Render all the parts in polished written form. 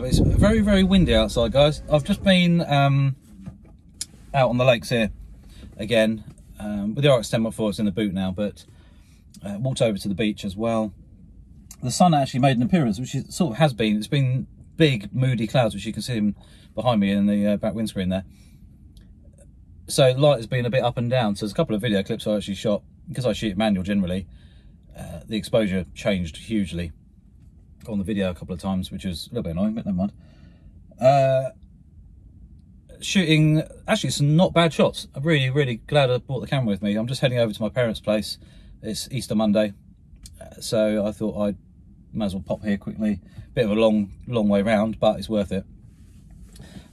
It's very, very windy outside, guys. I've just been out on the lakes here again with the RX 10 X4. It's in the boot now, but walked over to the beach as well. The sun actually made an appearance, which it sort of has been. It's been big, moody clouds, which you can see them behind me in the back windscreen there. So light has been a bit up and down. So there's a couple of video clips I actually shot, because I shoot manual generally. The exposure changed hugely on the video a couple of times, which was a little bit annoying, but never mind. Shooting actually some not bad shots. I'm really, really glad I brought the camera with me. I'm just heading over to my parents' place. It's Easter Monday, so I thought I might as well pop here quickly. Bit of a long way round, but it's worth it.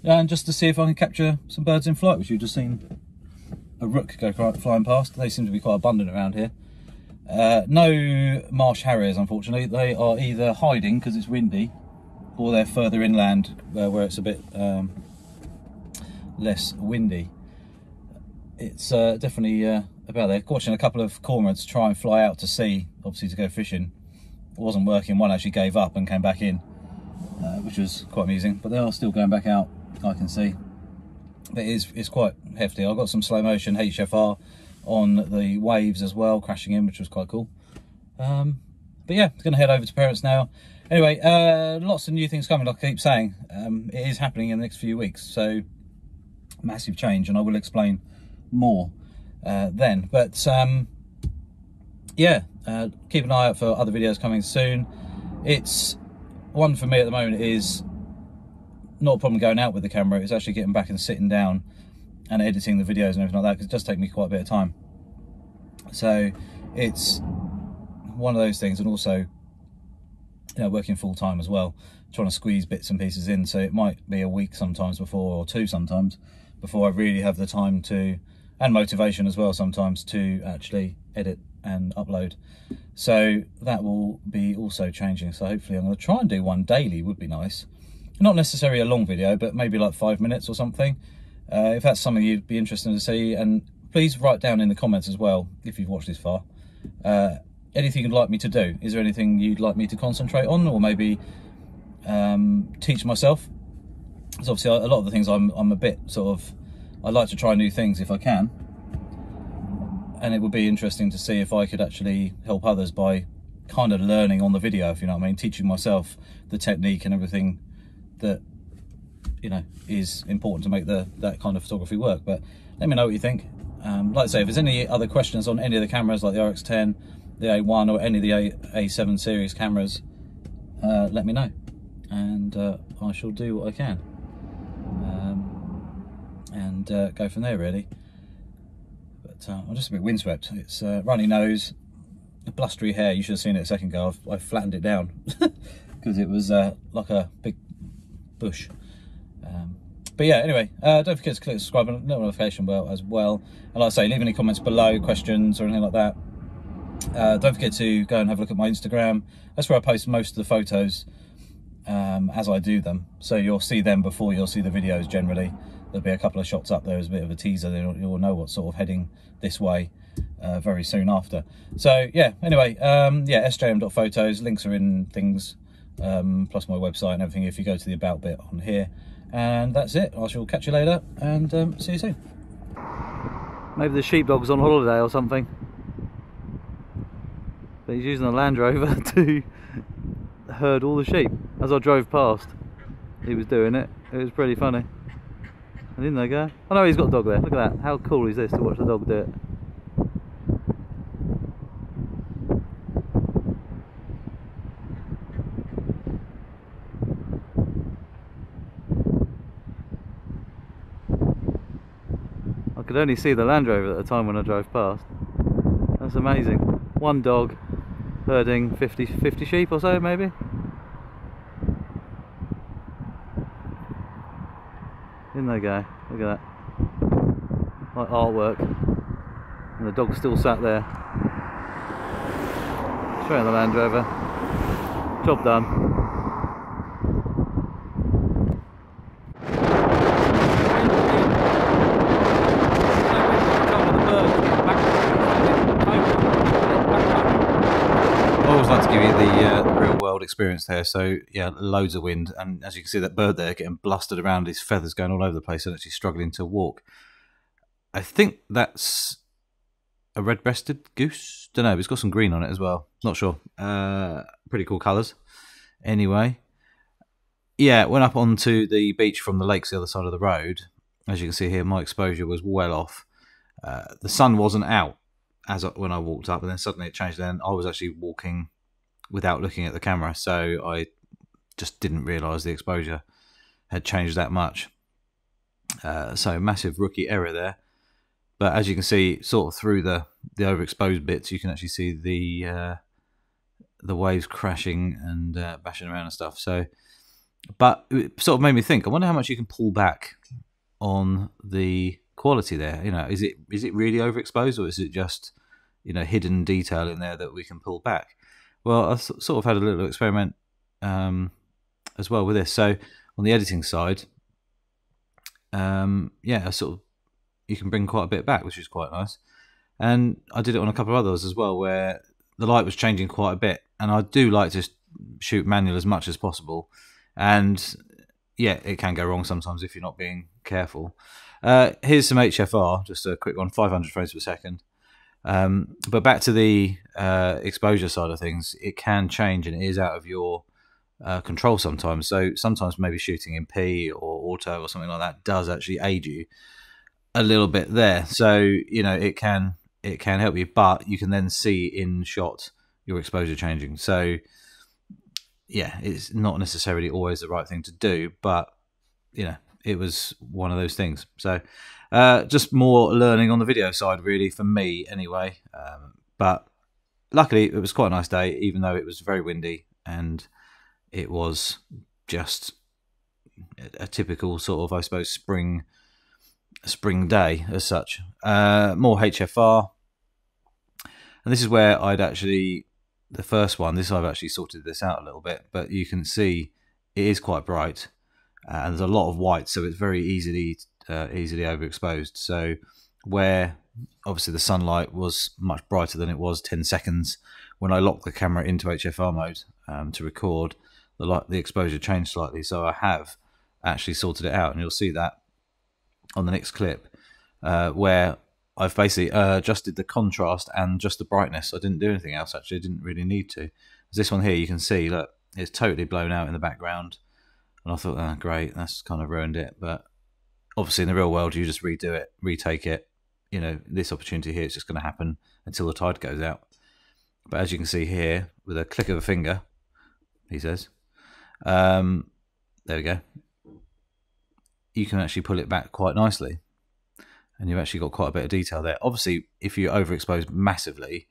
And just to see if I can capture some birds in flight, which you've just seen a rook go flying past. They seem to be quite abundant around here. No marsh harriers, unfortunately. They are either hiding because it's windy, or they're further inland where it's a bit less windy. It's definitely about there. Watching a couple of cormorants try and fly out to sea, obviously to go fishing. It wasn't working. One actually gave up and came back in, which was quite amusing. But they are still going back out, I can see. But it's quite hefty. I got some slow motion HFR on the waves as well, crashing in, which was quite cool. But yeah, going to head over to parents now. Anyway, lots of new things coming, like I keep saying. It is happening in the next few weeks, so massive change, and I will explain more then. But yeah, keep an eye out for other videos coming soon. It's one for me at the moment is not a problem going out with the camera. It's actually getting back and sitting down and editing the videos and everything like that, because it does take me quite a bit of time. So it's one of those things, and also, you know, working full time as well, trying to squeeze bits and pieces in. So it might be a week sometimes before, or two sometimes, before I really have the time to, and motivation as well sometimes, to actually edit and upload. So that will be also changing. So hopefully I'm going to try and do one daily, would be nice. Not necessarily a long video, but maybe like 5 minutes or something. If that's something you'd be interested to see, and please write down in the comments as well, if you've watched this far, anything you'd like me to do. Is there anything you'd like me to concentrate on, or maybe teach myself? Because obviously a lot of the things I'm a bit sort of, I like to try new things if I can, and it would be interesting to see if I could actually help others by kind of learning on the video, if you know what I mean, teaching myself the technique and everything that, you know, is important to make that kind of photography work. But let me know what you think. Like I say, if there's any other questions on any of the cameras, like the RX 10, the A1, or any of the A7 series cameras, let me know, and I shall do what I can, and go from there really. But I'm just a bit windswept. It's runny nose, a blustery hair. You should have seen it a second ago. I flattened it down because it was like a big bush. But yeah, anyway, don't forget to click subscribe and notification bell as well. And like I say, leave any comments below, questions or anything like that. Don't forget to go and have a look at my Instagram. That's where I post most of the photos as I do them. So you'll see them before you'll see the videos generally. There'll be a couple of shots up there as a bit of a teaser. You'll know what's sort of heading this way very soon after. So yeah, anyway, yeah, sjm.photos, links are in things, plus my website and everything if you go to the about bit on here. And that's it. I shall catch you later, and see you soon. Maybe the sheepdog's on holiday or something, but he's using a Land Rover to herd all the sheep. As I drove past, he was doing it. It was pretty funny. And in they go. Oh no, he's got a dog there. Look at that. How cool is this to watch the dog do it? I could only see the Land Rover at the time when I drove past. That's amazing. One dog herding 50 sheep or so, maybe. In they go. Look at that. Like artwork. And the dog's still sat there. Straight on the Land Rover. Job done. I always like to give you the real world experience there. So yeah, loads of wind, and as you can see, that bird there getting blustered around, his feathers going all over the place and actually struggling to walk. I think that's a red-breasted goose. Don't know, but it's got some green on it as well. Not sure. Pretty cool colours. Anyway, yeah, went up onto the beach from the lakes the other side of the road. As you can see here, my exposure was well off. The sun wasn't out when I walked up, and then suddenly it changed. Then I was actually walking without looking at the camera, so I just didn't realise the exposure had changed that much. So massive rookie error there. But as you can see, sort of through the overexposed bits, you can actually see the waves crashing and bashing around and stuff. So, but it sort of made me think, I wonder how much you can pull back on the quality there. You know, is it really overexposed, or is it just, you know, hidden detail in there that we can pull back? Well, I sort of had a little experiment as well with this. So on the editing side, yeah, you can bring quite a bit back, which is quite nice. And I did it on a couple of others as well, where the light was changing quite a bit, and I do like to shoot manual as much as possible. And yeah, it can go wrong sometimes if you're not being careful. Here's some HFR, just a quick one, 500 frames per second. But back to the exposure side of things, it can change, and it is out of your control sometimes. So sometimes maybe shooting in P or auto or something like that does actually aid you a little bit there. So, you know, it can help you, but you can then see in shot your exposure changing. So yeah, it's not necessarily always the right thing to do, but you know, it was one of those things. So just more learning on the video side, really, for me anyway. But luckily it was quite a nice day, even though it was very windy, and it was just a typical sort of, I suppose, spring day as such. More HFR, and this is where I'd actually, the first one, I've actually sorted this out a little bit, but you can see it is quite bright, and there's a lot of white, so it's very easily overexposed. So where obviously the sunlight was much brighter than it was 10 seconds when I locked the camera into HFR mode to record, the exposure changed slightly. So I have actually sorted it out, and you'll see that on the next clip, where I've basically adjusted the contrast and just the brightness. I didn't do anything else, actually. I didn't really need to. This one here, you can see, look, it's totally blown out in the background, and I thought, oh, great, that's kind of ruined it. But obviously in the real world, you just redo it, retake it. You know, this opportunity here is just going to happen until the tide goes out. But as you can see here, with a click of a finger, he says, there we go, you can actually pull it back quite nicely, and you've actually got quite a bit of detail there. Obviously, if you overexpose massively,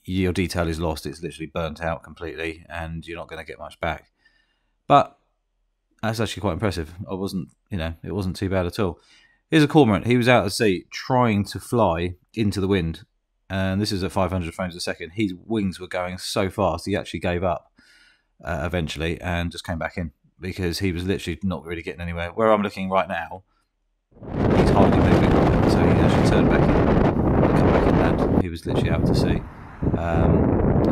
your detail is lost. It's literally burnt out completely, and you're not going to get much back. But that's actually quite impressive. It wasn't too bad at all. Here's a cormorant. He was out at sea trying to fly into the wind, and this is at 500 frames a second. His wings were going so fast, he actually gave up eventually and just came back in, because he was literally not really getting anywhere. Where I'm looking right now, he's hardly moving, so he actually turned back in and come back inland. He was literally out to sea.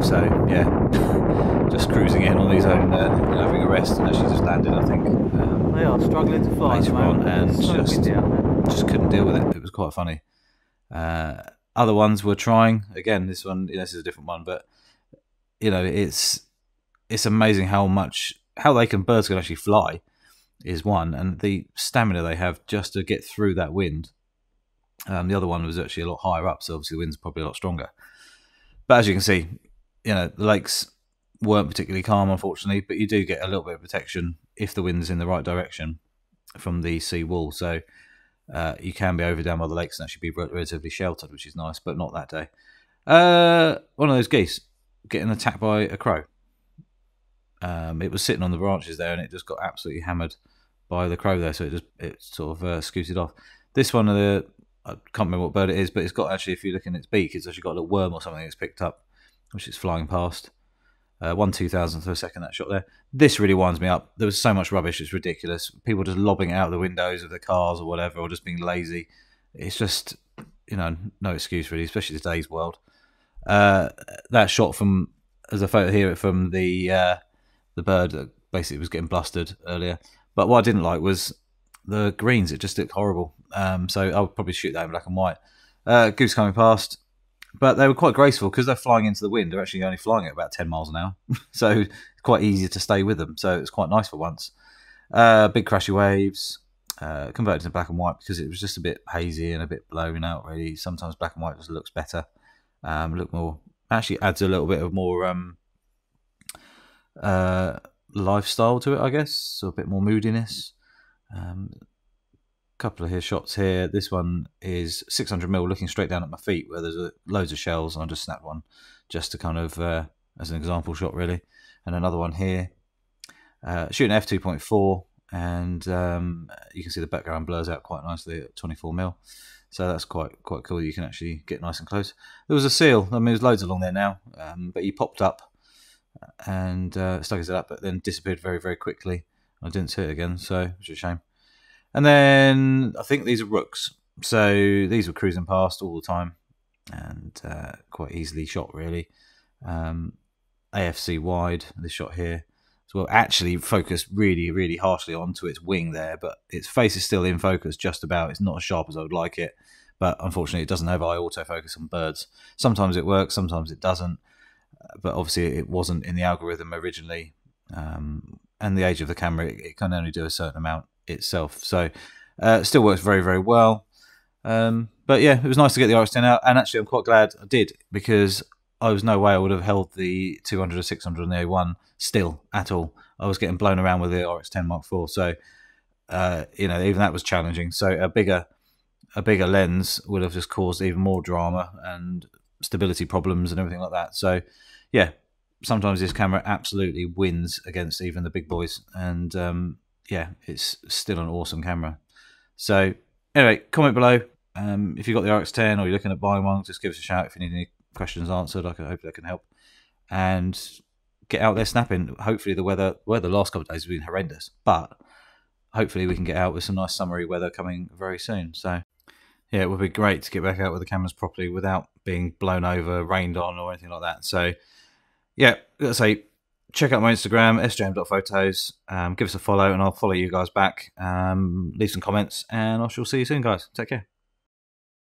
So yeah, just cruising in on his own, having a rest, and actually just landed, I think. They are struggling to fly later on, and just couldn't deal with it. It was quite funny. Other ones were trying. Again, this one, this is a different one, but you know, it's amazing how birds can actually fly is one, and the stamina they have just to get through that wind. The other one was actually a lot higher up, so obviously the wind's probably a lot stronger. But as you can see, you know, the lakes weren't particularly calm, unfortunately, but you do get a little bit of protection if the wind's in the right direction from the sea wall. So you can be over down by the lakes and actually be relatively sheltered, which is nice, but not that day. One of those geese getting attacked by a crow. It was sitting on the branches there, and it just got absolutely hammered by the crow there, so it sort of scooted off. This one, I can't remember what bird it is, but it's got, actually, if you look in its beak, it's actually got a little worm or something it's picked up, which is flying past. 1/2000th of a second, that shot there. This really winds me up. There was so much rubbish, it's ridiculous. People just lobbing it out the windows of their cars or whatever, or just being lazy. It's just, you know, no excuse really, especially today's world. That shot from there's a photo here from the bird that basically was getting blustered earlier. But what I didn't like was the greens. It just looked horrible. So I'll probably shoot that in black and white. Goose coming past. But they were quite graceful because they're flying into the wind. They're actually only flying at about 10 miles an hour. So it's quite easy to stay with them. So it's quite nice for once. Big crashy waves. Converted to black and white because it was just a bit hazy and a bit blown out, really. Sometimes black and white just looks better. Look more... Actually adds a little bit of more lifestyle to it, I guess. So a bit more moodiness. Couple of shots here. This one is 600mm looking straight down at my feet where there's loads of shells, and I just snapped one just to kind of as an example shot, really. And another one here, shooting f2.4, and you can see the background blurs out quite nicely at 24mm, so that's quite cool. You can actually get nice and close. There was a seal. I mean, there's loads along there now, but he popped up and stuck his head up, but then disappeared very, very quickly. I didn't see it again, so which is a shame. And then I think these are rooks. So these were cruising past all the time and quite easily shot, really. AFC wide, this shot here. So we'll actually focus really, really harshly onto its wing there, but its face is still in focus just about. It's not as sharp as I would like it, but unfortunately it doesn't have eye autofocus on birds. Sometimes it works, sometimes it doesn't, but obviously it wasn't in the algorithm originally. And the age of the camera, it can only do a certain amount itself, so it still works very, very well. But yeah, it was nice to get the RX10 out, and actually I'm quite glad I did, because I was no way I would have held the 200 or 600 on the A1 still at all. I was getting blown around with the RX10 Mark IV, so you know, even that was challenging. So a bigger lens would have just caused even more drama and stability problems and everything like that. So yeah, sometimes this camera absolutely wins against even the big boys, and yeah, it's still an awesome camera. So anyway, comment below if you've got the RX10 or you're looking at buying one. Just give us a shout if you need any questions answered. I hope that can help. And get out there snapping. Hopefully the weather the last couple of days has been horrendous, but hopefully we can get out with some nice summery weather coming very soon. So yeah, it would be great to get back out with the cameras properly without being blown over, rained on, or anything like that. So yeah, let's say check out my Instagram, sjm.photos. Give us a follow, and I'll follow you guys back. Leave some comments, and I shall see you soon, guys. Take care.